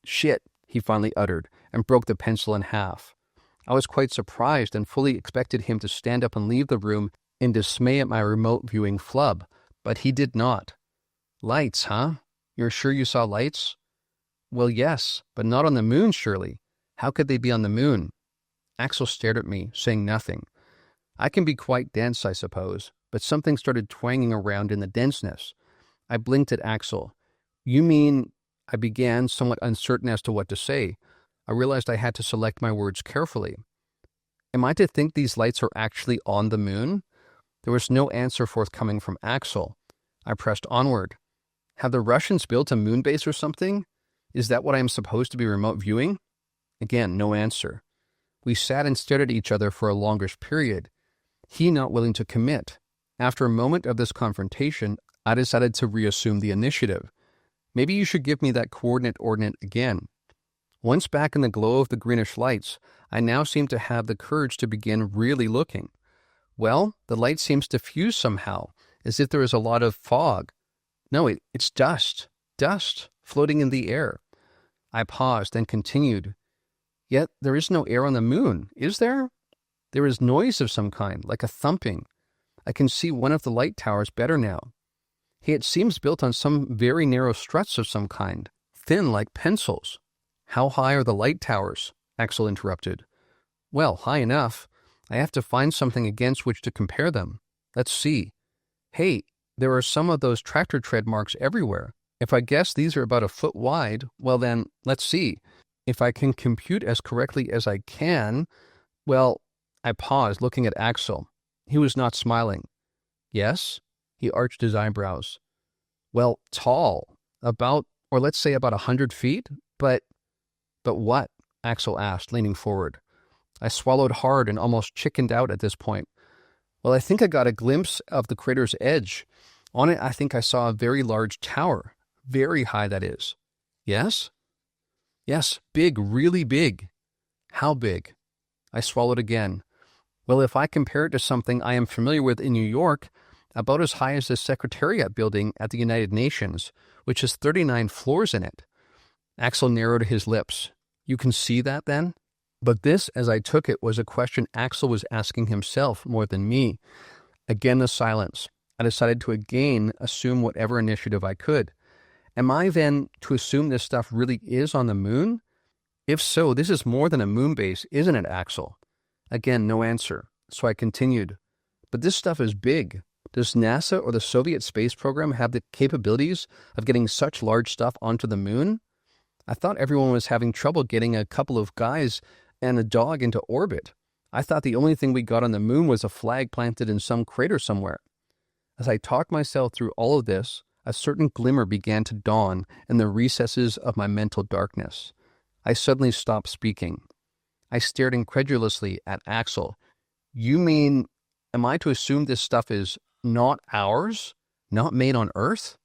Speaker 1: Shit, he finally uttered, and broke the pencil in half. I was quite surprised and fully expected him to stand up and leave the room in dismay at my remote viewing flub, but he did not. Lights, huh? You're sure you saw lights? Well, yes, but not on the moon, surely. How could they be on the moon? Axel stared at me, saying nothing. I can be quite dense, I suppose, but something started twanging around in the denseness. I blinked at Axel. You mean... I began, somewhat uncertain as to what to say. I realized I had to select my words carefully. Am I to think these lights are actually on the moon? There was no answer forthcoming from Axel. I pressed onward. Have the Russians built a moon base or something? Is that what I am supposed to be remote viewing? Again, no answer. We sat and stared at each other for a longish period, he not willing to commit. After a moment of this confrontation, I decided to reassume the initiative. Maybe you should give me that coordinate ordinate again. Once back in the glow of the greenish lights, I now seemed to have the courage to begin really looking. Well, the light seems diffused somehow, as if there is a lot of fog. No, it's dust, floating in the air. I paused, then continued. Yet there is no air on the moon, is there? There is noise of some kind, like a thumping. I can see one of the light towers better now. It seems built on some very narrow struts of some kind, thin like pencils. How high are the light towers? Axel interrupted. Well, high enough. I have to find something against which to compare them. Let's see. Hey, there are some of those tractor tread marks everywhere. If I guess these are about a foot wide, well then, let's see. If I can compute as correctly as I can, well, I paused, looking at Axel. He was not smiling. Yes? He arched his eyebrows. Well, tall. Or let's say about 100 feet? But what? Axel asked, leaning forward. I swallowed hard and almost chickened out at this point. Well, I think I got a glimpse of the crater's edge. On it, I think I saw a very large tower. Very high, that is. Yes? Yes, big, really big. How big? I swallowed again. Well, if I compare it to something I am familiar with in New York, about as high as the Secretariat building at the United Nations, which has 39 floors in it. Axel narrowed his lips. You can see that, then? But this, as I took it, was a question Axel was asking himself more than me. Again, the silence. I decided to again assume whatever initiative I could. Am I, then, to assume this stuff really is on the moon? If so, this is more than a moon base, isn't it, Axel? Again, no answer. So I continued. But this stuff is big. Does NASA or the Soviet space program have the capabilities of getting such large stuff onto the moon? I thought everyone was having trouble getting a couple of guys and a dog into orbit. I thought the only thing we got on the moon was a flag planted in some crater somewhere. As I talked myself through all of this, a certain glimmer began to dawn in the recesses of my mental darkness. I suddenly stopped speaking. I stared incredulously at Axel. You mean, am I to assume this stuff is not ours? Not made on Earth?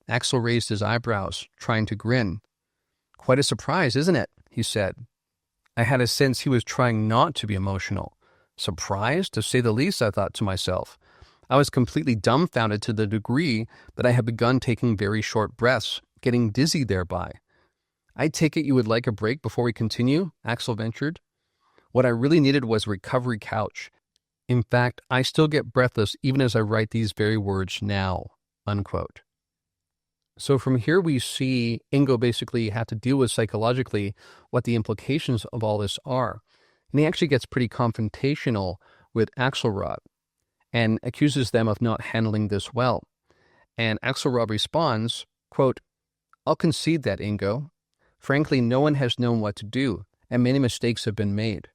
Speaker 1: Axel raised his eyebrows, trying to grin. Quite a surprise, isn't it? He said. I had a sense he was trying not to be emotional. Surprised, to say the least, I thought to myself. I was completely dumbfounded to the degree that I had begun taking very short breaths, getting dizzy thereby. I take it you would like a break before we continue? Axel ventured. What I really needed was a recovery couch. In fact, I still get breathless even as I write these very words now, unquote. So from here we see Ingo basically have to deal with psychologically what the implications of all this are. And he actually gets pretty confrontational with Axelrod and accuses them of not handling this well. And Axelrod responds, quote, I'll concede that, Ingo. Frankly, no one has known what to do, and many mistakes have been made.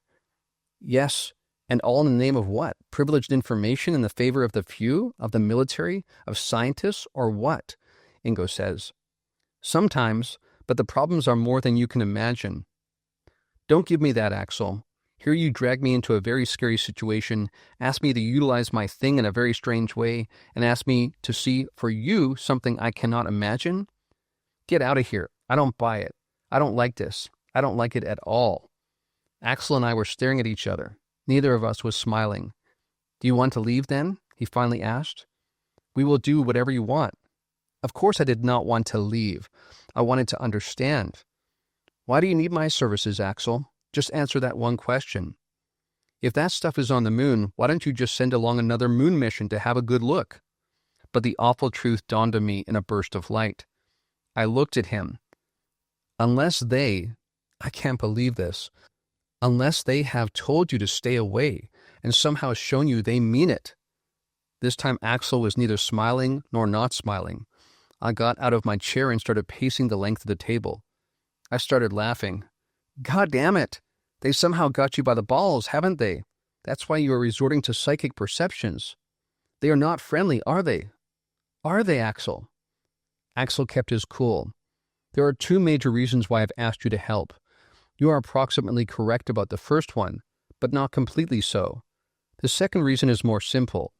Speaker 1: Yes, And all in the name of what? Privileged information in the favor of the few, of the military, of scientists, or what? Ingo says. Sometimes, but the problems are more than you can imagine. Don't give me that, Axel. Here you drag me into a very scary situation, ask me to utilize my thing in a very strange way, and ask me to see for you something I cannot imagine? Get out of here. I don't buy it. I don't like this. I don't like it at all. Axel and I were staring at each other. Neither of us was smiling. Do you want to leave then? He finally asked. We will do whatever you want. Of course I did not want to leave. I wanted to understand. Why do you need my services, Axel? Just answer that one question. If that stuff is on the moon, why don't you just send along another moon mission to have a good look? But the awful truth dawned on me in a burst of light. I looked at him. Unless they, I can't believe this, unless they have told you to stay away and somehow shown you they mean it. This time Axel was neither smiling nor not smiling. I got out of my chair and started pacing the length of the table. I started laughing. God damn it! They somehow got you by the balls, haven't they? That's why you are resorting to psychic perceptions. They are not friendly, are they? Are they, Axel? Axel kept his cool. There are two major reasons why I've asked you to help. You are approximately correct about the first one, but not completely so. The second reason is more simple.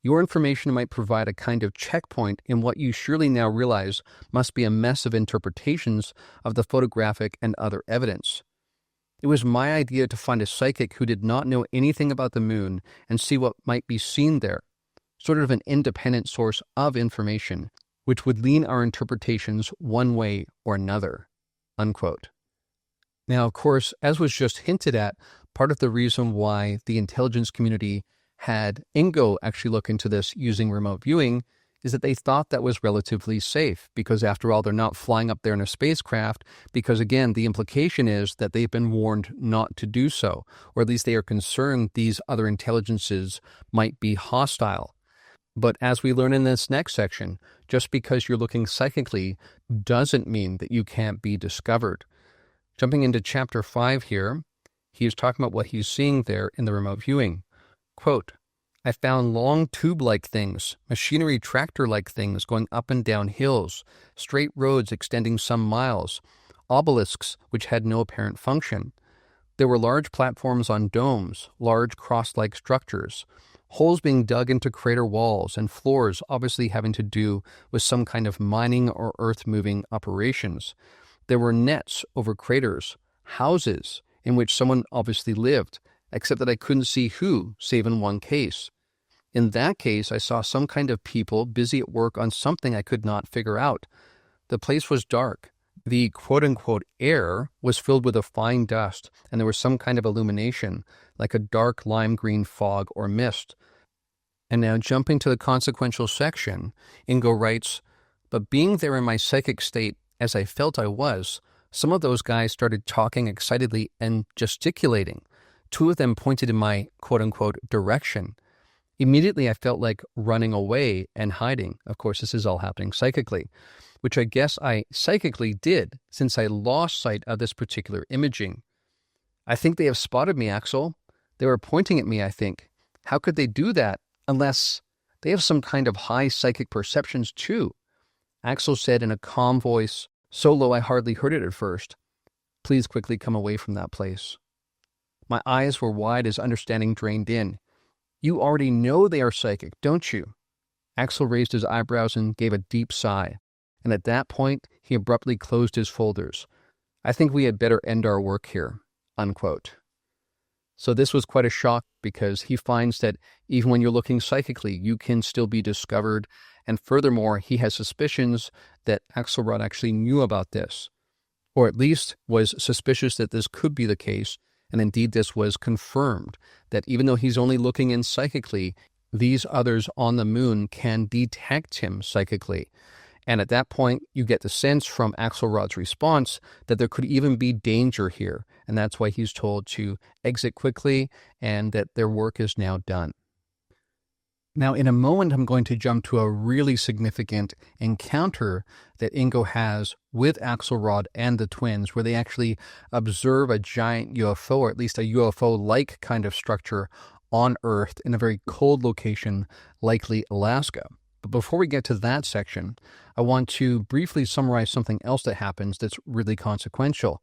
Speaker 1: Your information might provide a kind of checkpoint in what you surely now realize must be a mess of interpretations of the photographic and other evidence. It was my idea to find a psychic who did not know anything about the moon and see what might be seen there, sort of an independent source of information, which would lean our interpretations one way or another." Unquote. Now, of course, as was just hinted at, part of the reason why the intelligence community had Ingo actually look into this using remote viewing is that they thought that was relatively safe, because after all, they're not flying up there in a spacecraft, because again, the implication is that they've been warned not to do so, or at least they are concerned these other intelligences might be hostile. But as we learn in this next section, just because you're looking psychically doesn't mean that you can't be discovered. Jumping into chapter 5 here, he is talking about what he's seeing there in the remote viewing. Quote, I found long tube-like things, machinery tractor-like things going up and down hills, straight roads extending some miles, obelisks which had no apparent function. There were large platforms on domes, large cross-like structures, holes being dug into crater walls, and floors obviously having to do with some kind of mining or earth-moving operations. There were nets over craters, houses in which someone obviously lived, except that I couldn't see who, save in one case. In that case, I saw some kind of people busy at work on something I could not figure out. The place was dark. The quote-unquote air was filled with a fine dust, and there was some kind of illumination, like a dark lime green fog or mist. And now jumping to the consequential section, Ingo writes, but being there in my psychic state, as I felt I was, some of those guys started talking excitedly and gesticulating. Two of them pointed in my quote-unquote direction. Immediately I felt like running away and hiding. Of course, this is all happening psychically, which I guess I psychically did since I lost sight of this particular imaging. I think they have spotted me, Axel. They were pointing at me, I think. How could they do that unless they have some kind of high psychic perceptions too? Axel said in a calm voice, so low I hardly heard it at first. Please quickly come away from that place. My eyes were wide as understanding drained in. You already know they are psychic, don't you? Axel raised his eyebrows and gave a deep sigh, and at that point he abruptly closed his folders. I think we had better end our work here. Unquote. So this was quite a shock, because he finds that even when you're looking psychically, you can still be discovered, and furthermore, he has suspicions that Axelrod actually knew about this, or at least was suspicious that this could be the case. And indeed, this was confirmed, that even though he's only looking in psychically, these others on the moon can detect him psychically. And at that point, you get the sense from Axelrod's response that there could even be danger here. And that's why he's told to exit quickly and that their work is now done. Now, in a moment, I'm going to jump to a really significant encounter that Ingo has with Axelrod and the twins, where they actually observe a giant UFO, or at least a UFO-like kind of structure on Earth in a very cold location, likely Alaska. But before we get to that section, I want to briefly summarize something else that happens that's really consequential,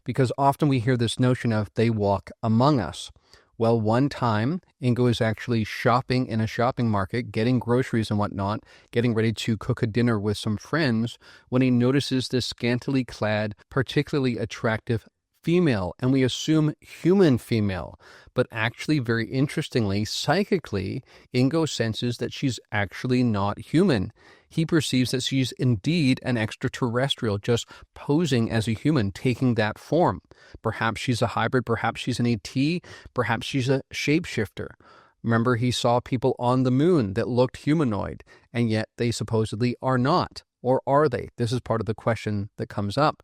Speaker 1: because often we hear this notion of they walk among us. Well, one time, Ingo is actually shopping in a shopping market, getting groceries and whatnot, getting ready to cook a dinner with some friends, when he notices this scantily clad, particularly attractive female, and we assume human female. But actually, very interestingly, psychically, Ingo senses that she's actually not human. He perceives that she's indeed an extraterrestrial, just posing as a human, taking that form. Perhaps she's a hybrid, perhaps she's an ET, perhaps she's a shapeshifter. Remember, he saw people on the moon that looked humanoid, and yet they supposedly are not. Or are they? This is part of the question that comes up.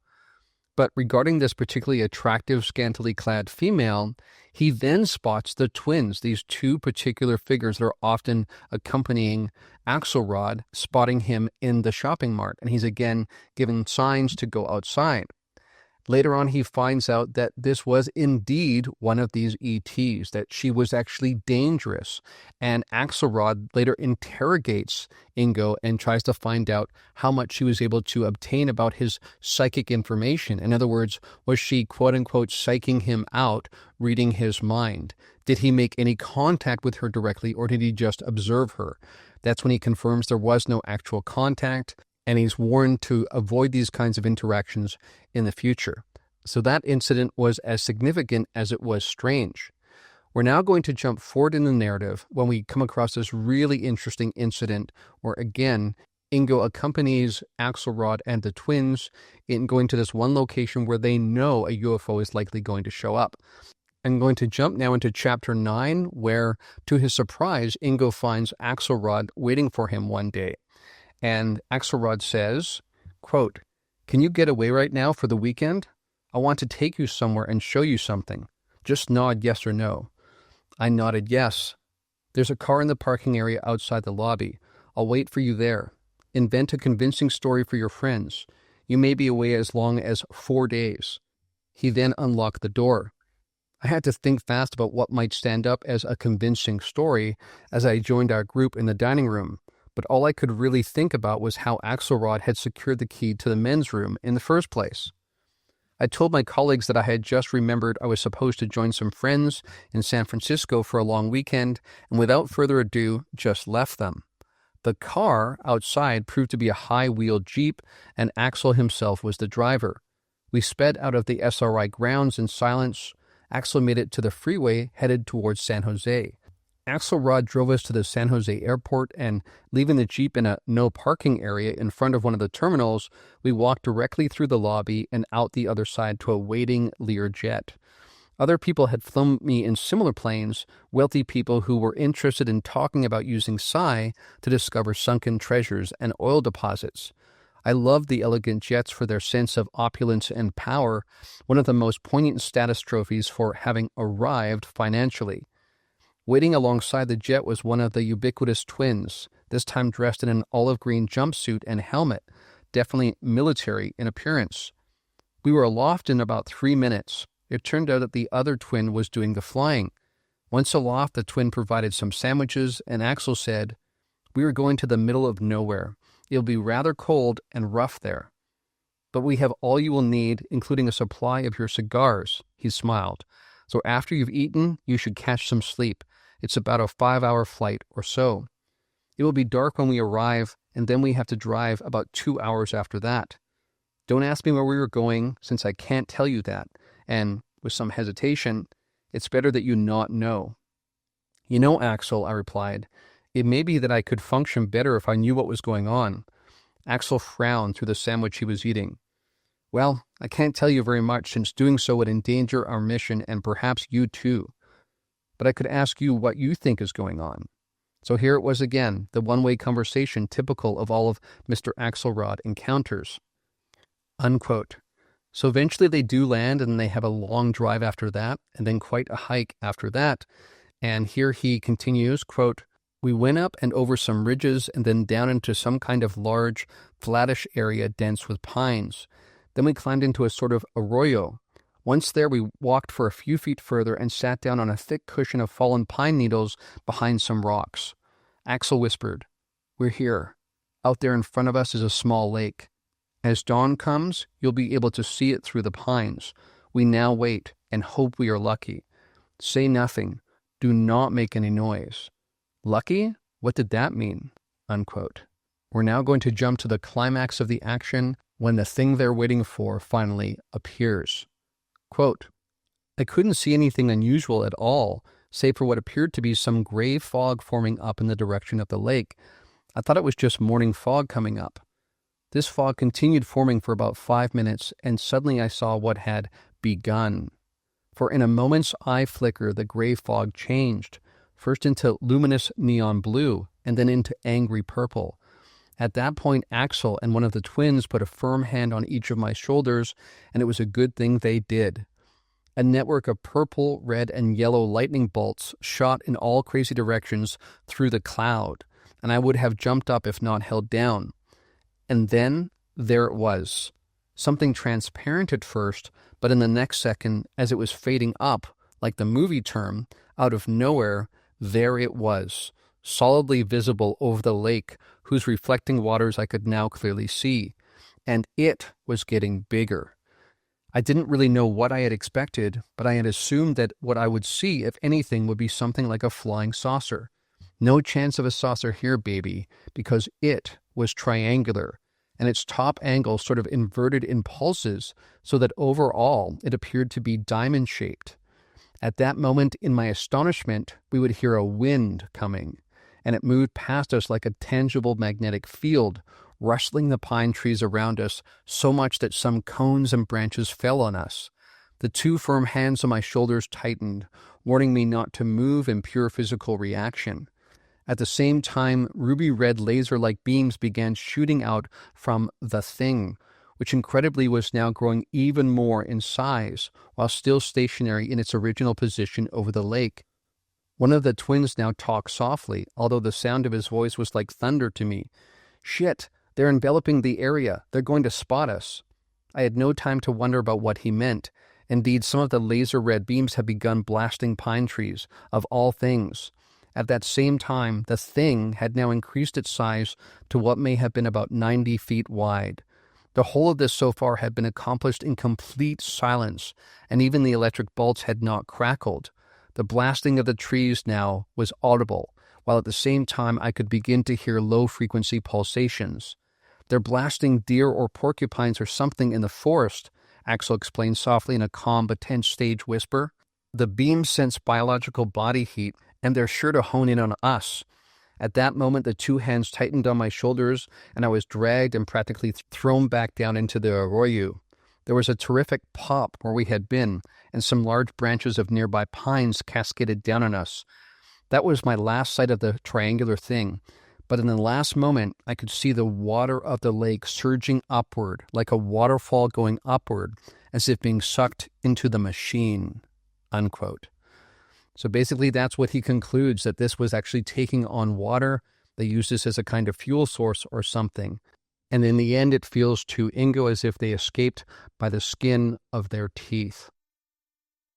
Speaker 1: But regarding this particularly attractive, scantily clad female, he then spots the twins, these two particular figures that are often accompanying Axelrod, spotting him in the shopping mart. And he's again given signs to go outside. Later on, he finds out that this was indeed one of these ETs, that she was actually dangerous. And Axelrod later interrogates Ingo and tries to find out how much she was able to obtain about his psychic information. In other words, was she, quote-unquote, psyching him out, reading his mind? Did he make any contact with her directly, or did he just observe her? That's when he confirms there was no actual contact, and he's warned to avoid these kinds of interactions in the future. So that incident was as significant as it was strange. We're now going to jump forward in the narrative when we come across this really interesting incident where, again, Ingo accompanies Axelrod and the twins in going to this one location where they know a UFO is likely going to show up. I'm going to jump now into Chapter 9, where, to his surprise, Ingo finds Axelrod waiting for him one day. And Axelrod says, quote, "Can you get away right now for the weekend? I want to take you somewhere and show you something. Just nod yes or no." I nodded yes. "There's a car in the parking area outside the lobby. I'll wait for you there. Invent a convincing story for your friends. You may be away as long as 4 days." He then unlocked the door. I had to think fast about what might stand up as a convincing story as I joined our group in the dining room. But all I could really think about was how Axelrod had secured the key to the men's room in the first place. I told my colleagues that I had just remembered I was supposed to join some friends in San Francisco for a long weekend, and without further ado, just left them. The car outside proved to be a high-wheeled Jeep, and Axel himself was the driver. We sped out of the SRI grounds in silence. Axel made it to the freeway headed towards San Jose. Axelrod drove us to the San Jose airport, and leaving the Jeep in a no parking area in front of one of the terminals, we walked directly through the lobby and out the other side to a waiting Lear jet. Other people had flown me in similar planes, wealthy people who were interested in talking about using Psi to discover sunken treasures and oil deposits. I loved the elegant jets for their sense of opulence and power, one of the most poignant status trophies for having arrived financially. Waiting alongside the jet was one of the ubiquitous twins, this time dressed in an olive green jumpsuit and helmet, definitely military in appearance. We were aloft in about 3 minutes. It turned out that the other twin was doing the flying. Once aloft, the twin provided some sandwiches, and Axel said, "We are going to the middle of nowhere. It'll be rather cold and rough there. But we have all you will need, including a supply of your cigars." He smiled. "So after you've eaten, you should catch some sleep. It's about a 5-hour flight or so. It will be dark when we arrive, and then we have to drive about 2 hours after that. Don't ask me where we were going, since I can't tell you that. And, with some hesitation, it's better that you not know." "You know, Axel," I replied, "it may be that I could function better if I knew what was going on." Axel frowned through the sandwich he was eating. "Well, I can't tell you very much, since doing so would endanger our mission and perhaps you too. But I could ask you what you think is going on." So here it was again, the one-way conversation typical of all of Mr. Axelrod encounters. Unquote. So eventually they do land, and they have a long drive after that, and then quite a hike after that. And here he continues, quote, We went up and over some ridges and then down into some kind of large, flattish area dense with pines. Then we climbed into a sort of arroyo. Once there, we walked for a few feet further and sat down on a thick cushion of fallen pine needles behind some rocks. Axel whispered, "We're here. Out there in front of us is a small lake. As dawn comes, you'll be able to see it through the pines. We now wait and hope we are lucky. Say nothing. Do not make any noise." Lucky? What did that mean? Unquote. We're now going to jump to the climax of the action when the thing they're waiting for finally appears. Quote, "I couldn't see anything unusual at all, save for what appeared to be some gray fog forming up in the direction of the lake. I thought it was just morning fog coming up. This fog continued forming for about 5 minutes, and suddenly I saw what had begun. For in a moment's eye flicker, the gray fog changed, first into luminous neon blue, and then into angry purple. At that point, Axel and one of the twins put a firm hand on each of my shoulders, and it was a good thing they did. A network of purple, red, and yellow lightning bolts shot in all crazy directions through the cloud, and I would have jumped up if not held down. And then, there it was. Something transparent at first, but in the next second, as it was fading up, like the movie term, out of nowhere, there it was, solidly visible over the lake, whose reflecting waters I could now clearly see. And it was getting bigger. I didn't really know what I had expected, but I had assumed that what I would see, if anything, would be something like a flying saucer. No chance of a saucer here, baby, because it was triangular, and its top angle sort of inverted in pulses, so that overall it appeared to be diamond-shaped. At that moment, in my astonishment, we would hear a wind coming, and it moved past us like a tangible magnetic field, rustling the pine trees around us so much that some cones and branches fell on us. The two firm hands on my shoulders tightened, warning me not to move in pure physical reaction. At the same time, ruby-red laser-like beams began shooting out from the thing, which incredibly was now growing even more in size, while still stationary in its original position over the lake. One of the twins now talked softly, although the sound of his voice was like thunder to me. "Shit, they're enveloping the area. They're going to spot us." I had no time to wonder about what he meant. Indeed, some of the laser-red beams had begun blasting pine trees, of all things. At that same time, the thing had now increased its size to what may have been about 90 feet wide. The whole of this so far had been accomplished in complete silence, and even the electric bolts had not crackled. The blasting of the trees now was audible, while at the same time I could begin to hear low-frequency pulsations. "They're blasting deer or porcupines or something in the forest," Axel explained softly in a calm but tense stage whisper. "The beams sense biological body heat, and they're sure to hone in on us." At that moment, the two hands tightened on my shoulders, and I was dragged and practically thrown back down into the arroyo. There was a terrific pop where we had been, and some large branches of nearby pines cascaded down on us. That was my last sight of the triangular thing, but in the last moment, I could see the water of the lake surging upward, like a waterfall going upward, as if being sucked into the machine." Unquote. So basically, that's what he concludes, that this was actually taking on water. They used this as a kind of fuel source or something. And in the end, it feels to Ingo as if they escaped by the skin of their teeth.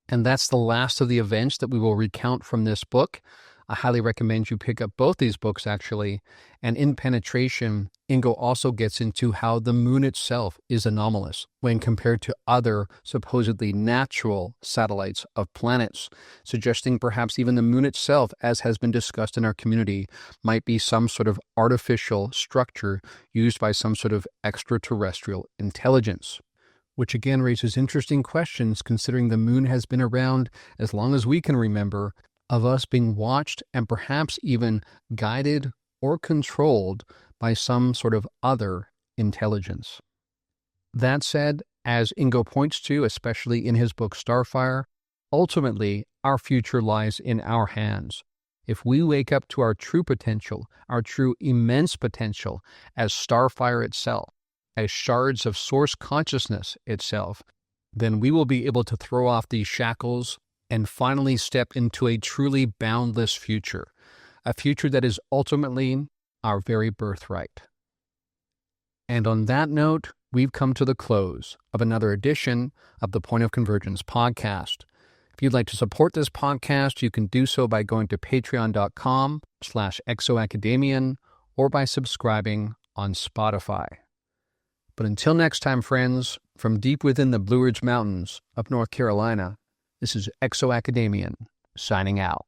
Speaker 1: And that's the last of the events that we will recount from this book. I highly recommend you pick up both these books, actually. And in Penetration, Ingo also gets into how the moon itself is anomalous when compared to other supposedly natural satellites of planets, suggesting perhaps even the moon itself, as has been discussed in our community, might be some sort of artificial structure used by some sort of extraterrestrial intelligence. Which again raises interesting questions, considering the moon has been around as long as we can remember, of us being watched and perhaps even guided or controlled by some sort of other intelligence. That said, as Ingo points to, especially in his book Starfire, ultimately our future lies in our hands. If we wake up to our true potential, our true immense potential as Starfire itself, as shards of source consciousness itself, then we will be able to throw off these shackles and finally step into a truly boundless future, a future that is ultimately our very birthright. And on that note, we've come to the close of another edition of the Point of Convergence podcast. If you'd like to support this podcast, you can do so by going to patreon.com/exoacademian or by subscribing on Spotify. But until next time, friends, from deep within the Blue Ridge Mountains of North Carolina, this is Exo Academian signing out.